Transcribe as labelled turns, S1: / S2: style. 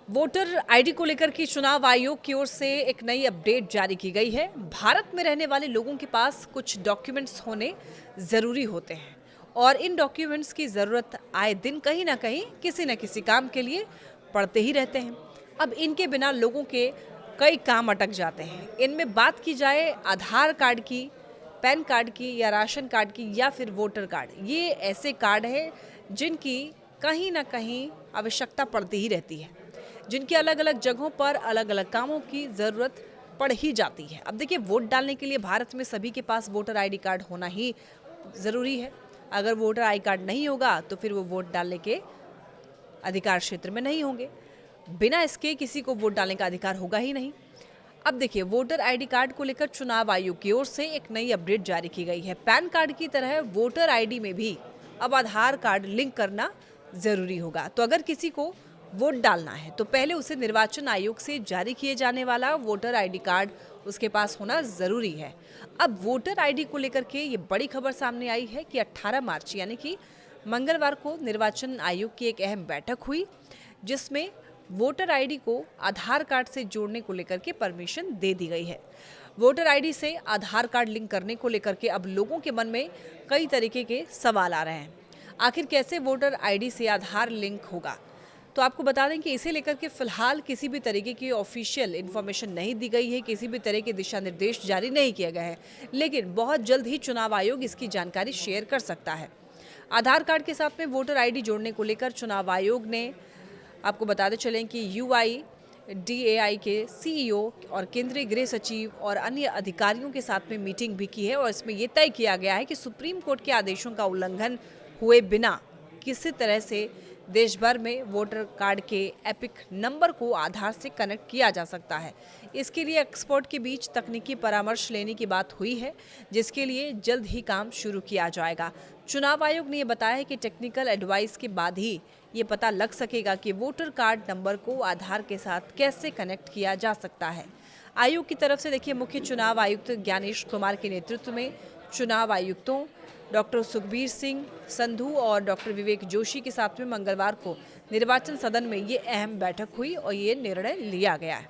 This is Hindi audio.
S1: वोटर आईडी को लेकर के चुनाव आयोग की ओर से एक नई अपडेट जारी की गई है। भारत में रहने वाले लोगों के पास कुछ डॉक्यूमेंट्स होने ज़रूरी होते हैं और इन डॉक्यूमेंट्स की ज़रूरत आए दिन कहीं ना कहीं किसी न किसी काम के लिए पड़ते ही रहते हैं। अब इनके बिना लोगों के कई काम अटक जाते हैं। इनमें बात की जाए आधार कार्ड की, पैन कार्ड की या राशन कार्ड की या फिर वोटर कार्ड, ये ऐसे कार्ड हैं जिनकी कहीं ना कहीं आवश्यकता पड़ती ही रहती है, जिनकी अलग अलग जगहों पर अलग अलग कामों की ज़रूरत पड़ ही जाती है। अब देखिए, वोट डालने के लिए भारत में सभी के पास वोटर आईडी कार्ड होना ही ज़रूरी है। अगर वोटर आई कार्ड नहीं होगा तो फिर वो वोट डालने के अधिकार क्षेत्र में नहीं होंगे। बिना इसके किसी को वोट डालने का अधिकार होगा ही नहीं। अब देखिए, वोटर आईडी कार्ड को लेकर चुनाव आयोग की ओर से एक नई अपडेट जारी की गई है। पैन कार्ड की तरह वोटर आईडी में भी अब आधार कार्ड लिंक करना ज़रूरी होगा। तो अगर किसी को वोट डालना है तो पहले उसे निर्वाचन आयोग से जारी किए जाने वाला वोटर आईडी कार्ड उसके पास होना ज़रूरी है। अब वोटर आईडी को लेकर के ये बड़ी खबर सामने आई है कि 18 मार्च यानी कि मंगलवार को निर्वाचन आयोग की एक अहम बैठक हुई, जिसमें वोटर आईडी को आधार कार्ड से जोड़ने को लेकर के परमिशन दे दी गई है। वोटर आईडी से आधार कार्ड लिंक करने को लेकर के अब लोगों के मन में कई तरीके के सवाल आ रहे हैं। आखिर कैसे वोटर आईडी से आधार लिंक होगा? तो आपको बता दें कि इसे लेकर के फिलहाल किसी भी तरीके की ऑफिशियल इन्फॉर्मेशन नहीं दी गई है, किसी भी तरह के दिशा निर्देश जारी नहीं किए गए हैं, लेकिन बहुत जल्द ही चुनाव आयोग इसकी जानकारी शेयर कर सकता है। आधार कार्ड के साथ में वोटर आईडी जोड़ने को लेकर चुनाव आयोग ने, आपको बताते चलें कि UIDAI के CEO और केंद्रीय गृह सचिव और अन्य अधिकारियों के साथ में मीटिंग भी की है और इसमें यह तय किया गया है कि सुप्रीम कोर्ट के आदेशों का उल्लंघन हुए बिना किसी तरह से देश भर में वोटर कार्ड के एपिक नंबर को आधार से कनेक्ट किया जा सकता है। इसके लिए एक्सपर्ट के बीच तकनीकी परामर्श लेने की बात हुई है, जिसके लिए जल्द ही काम शुरू किया जाएगा। चुनाव आयोग ने यह बताया है कि टेक्निकल एडवाइस के बाद ही ये पता लग सकेगा कि वोटर कार्ड नंबर को आधार के साथ कैसे कनेक्ट किया जा सकता है। आयोग की तरफ से देखिए, मुख्य चुनाव आयुक्त ज्ञानेश कुमार के नेतृत्व में चुनाव आयुक्तों डॉक्टर सुखबीर सिंह संधू और डॉक्टर विवेक जोशी के साथ में मंगलवार को निर्वाचन सदन में ये अहम बैठक हुई और ये निर्णय लिया गया है।